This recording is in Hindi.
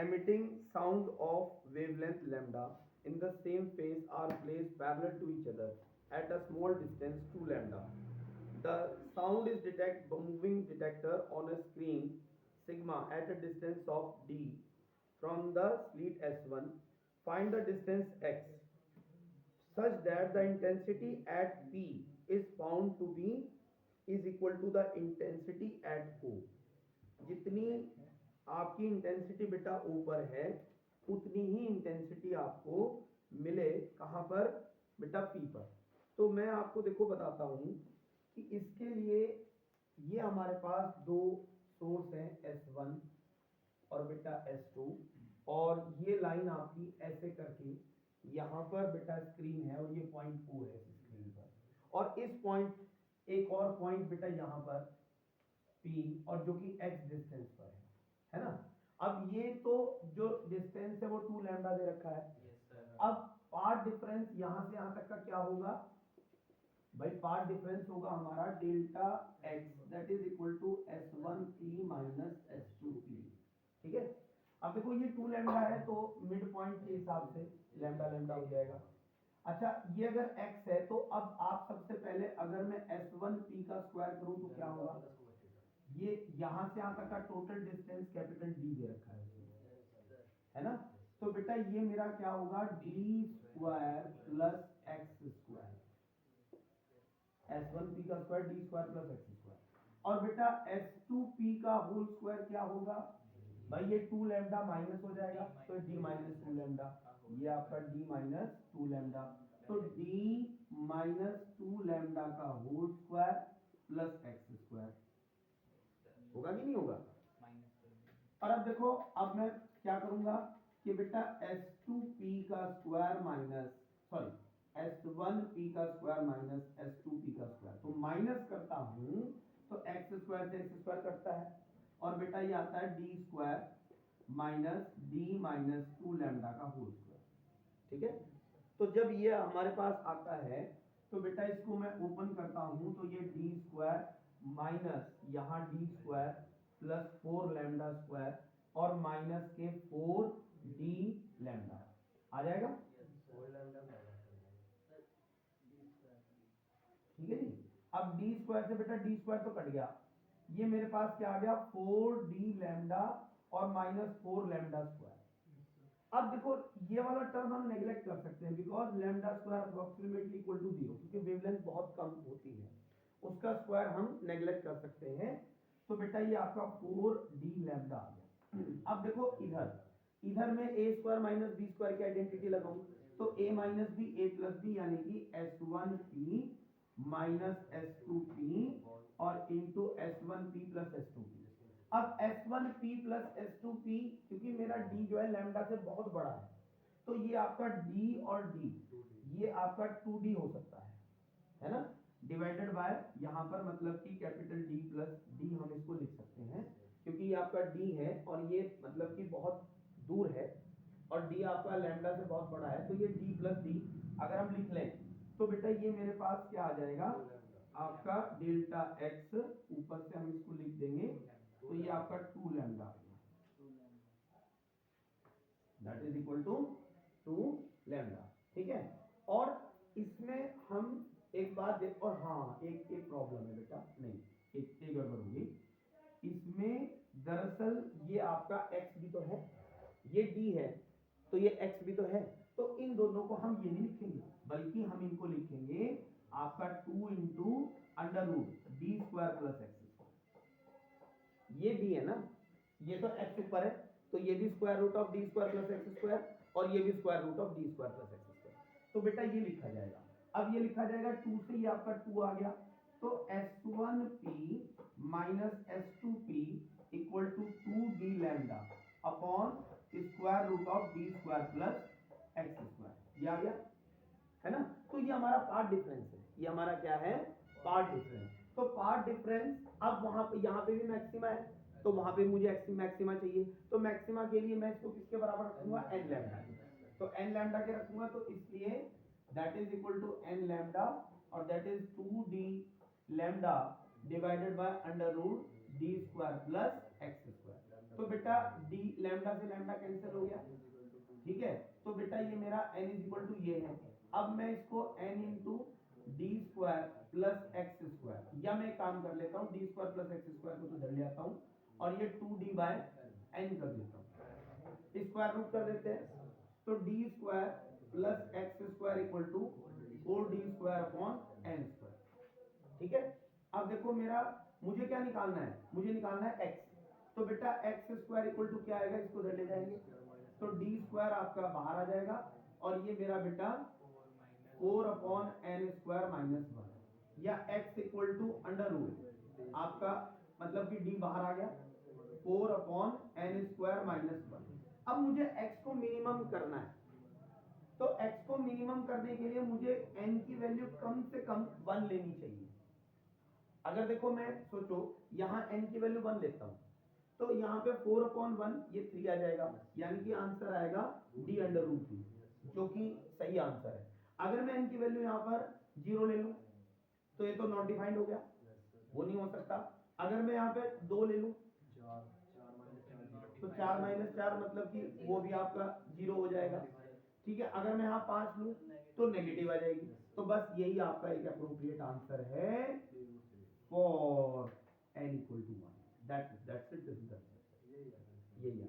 emitting sound of wavelength lambda in the same phase are placed parallel to each other at a small distance 2 lambda. The sound is detected by moving detector on a screen sigma at a distance of d from the slit S1. Find the distance x such that the intensity at P is found to be is equal to the intensity at O. जितनी आपकी इंटेंसिटी बेटा ऊपर है उतनी ही इंटेंसिटी आपको मिले कहां पर बेटा पी पर। तो मैं आपको देखो बताता हूं कि इसके लिए ये हमारे पास दो सोर्स हैं S1 और बेटा S2 और ये लाइन आपकी ऐसे करके यहां पर बेटा स्क्रीन है और ये पॉइंट O है इस स्क्रीन पर और इस पॉइंट एक और पॉइंट बेटा यहां पर P और जो कि x डिस्टेंस पर है ना। अब ये तो जो डिस्टेंस है वो 2 लैम्डा दे रखा है। अब पार्ट डिफरेंस यहां से यहां तक का क्या होगा भाई, पार्ट डिफरेंस होगा हमारा delta x that is equal to S1P minus S2P। ठीक है, अब देखो ये 2 लैम्डा है तो मिड पॉइंट के हिसाब से लैम्डा लैम्डा हो जाएगा। अच्छा ये अगर x है तो अब आप सबसे पहले अगर मैं S1P का स्क्वायर करूं तो क्या होगा, ये यहां से यहां तक का टोटल डिस्टेंस कैपिटल D दे रखा है ना। तो बेटा ये मेरा क्या होगा d square plus x square, S1P का square d square plus x square और बेटा S2P का होल स्क्वायर क्या होगा भाई, ये 2 लैम्डा माइनस हो जाएगा तो d माइनस 2 लैम्डा, ये आपका d माइनस 2 लैम्डा, तो d माइनस 2 लैम्डा का whole square plus x square होगा कि नहीं होगा। और अब देखो अब मैं क्या करूंगा कि बेटा S2P का स्क्वायर माइनस सॉरी S1P का स्क्वायर माइनस S2P का स्क्वायर, तो माइनस करता हूं तो x स्क्वायर से x स्क्वायर कटता है और बेटा ये आता है d square minus d minus 2 lambda का होल स्क्वायर। ठीक है, तो जब ये हमारे पास आता है तो बेटा इसको मैं ओपन करता हूं तो ये d स्क्वायर माइनस यहाँ d square plus 4 lambda square और माइनस के 4d लैम्डा आ जाएगा। ठीक है जी, अब d स्क्वायर से बेटा d स्क्वायर तो कट गया, ये मेरे पास क्या आ गया 4d लैम्डा और माइनस 4 लैम्डा स्क्वायर। अब देखो ये वाला टर्म हम नेग्लेक्ट कर सकते हैं because lambda square approximately equal to 0, क्योंकि वेवलेंथ बहुत कम होती है उसका स्क्वायर हम नेग्लेक्ट कर सकते हैं। तो बेटा ये आपका 4d लैम्डा आ गया। अब देखो इधर में a square minus b square की आइडेंटिटी लगाऊं तो a minus b a plus b यानी कि S1p माइनस S2p और इंटू S1p प्लस S2p। अब S1p प्लस S2p क्योंकि मेरा d जो है लैम्डा से बहुत बड़ा है तो ये आपका d और d ये आपका 2d हो सकता है ना, डिवाइडेड बाय यहाँ पर मतलब कि कैपिटल D प्लस d हम इसको लिख सकते हैं क्योंकि ये आपका d है और ये मतलब कि बहुत दूर है और d आपका लैम्डा से बहुत बड़ा है तो ये d प्लस d अगर हम लिख लें तो बेटा ये मेरे पास क्या आ जाएगा आपका डेल्टा x, ऊपर से हम इसको लिख देंगे तो ये आपका 2 लैम्डा आ गया that is equal to 2 lambda. ठीक है, और इसमें हम एक बात देख और हाँ एक प्रॉब्लम है बेटा, नहीं एक गड़बड़ होगी इसमें। दरअसल ये आपका x भी तो है, ये d है तो ये x भी तो है, तो इन दोनों को हम ये नहीं लिखेंगे बल्कि हम इनको लिखेंगे आपका 2 into under root d square plus x square. ये d है ना, ये तो x ऊपर है तो ये भी square root of d square plus x square और ये भी square root of d square plus x square. तो बेटा ये लिखा जाएगा, अब ये लिखा जाएगा 2 से ये आपका 2 आ गया तो S1p minus S2p equal to 2d lambda upon square root of d square plus x square. ये आ गया है ना। तो ये हमारा पार्ट डिफरेंस है, ये हमारा क्या है पार्ट डिफरेंस। तो पार्ट डिफरेंस अब वहां पे यहाँ पे भी मैक्सिमा है तो वहां पे मुझे मैक्सिमा चाहिए तो मैक्सिमा के लिए मैं इसको किसके बराबर रखूंगा n लैम्डा, तो n लैम्डा के रखूंगा तो इसलिए that is equal to n lambda और that is 2d lambda divided by under root d square plus x square. तो बेटा डी लैम्डा से लैम्डा कैंसिल हो गया, ठीक है। तो बेटा ये मेरा n इज इक्वल टू ये है। अब मैं इसको n into D square plus x square, या मैं एक काम कर लेता हूँ D square plus x square को तो इधर ले आता हूँ और ये 2d बाय n कर देता हूँ, स्क्वायर रूट कर देते हैं। तो d square plus x square equal to 4d square upon n square, ठीक है। अब देखो मेरा मुझे क्या निकालना है, मुझे निकालना है x। तो बेटा एक्स स्क्वायर इक्वल टू क्या आएगा, इसको इधर ले जाएंगे तो डी स्क्वायर आपका बाहर आ जाएगा और ये मेरा बेटा 4 अपॉन एन स्क्वायर माइनस 1, या x equal to under root आपका मतलब कि d बाहर आ गया 4 अपॉन एन स्क्वायर माइनस 1। अब मुझे x को मिनिमम करना है, तो x को मिनिमम करने के लिए मुझे n की वैल्यू कम से कम 1 लेनी चाहिए। अगर देखो मैं सोचो यहाँ n की वैल्यू 1 लेता हूँ तो यहाँ पे 4 अपॉन 1 ये 3 आ जाएगा, यानी कि आंसर आएगा d अंडर रूट 3, जो कि सही आंसर है। अगर मैं n की वैल्यू यहाँ पर 0 ले लूँ तो ये तो नॉट डिफाइंड हो गया, वो नहीं हो सकता। अगर मैं यहाँ पे 2 ले लूँ तो 4 माइनस 4 मतलब कि वो भी आपका 0 हो जाएगा, ठीक है। अगर मैं यहाँ 5 लूँ तो नेगेटिव आ जाएगी। तो बस यही आपका एक अप्रोप्रिएट आंसर है for n equal to 1। That's it, this is the answer, यही है।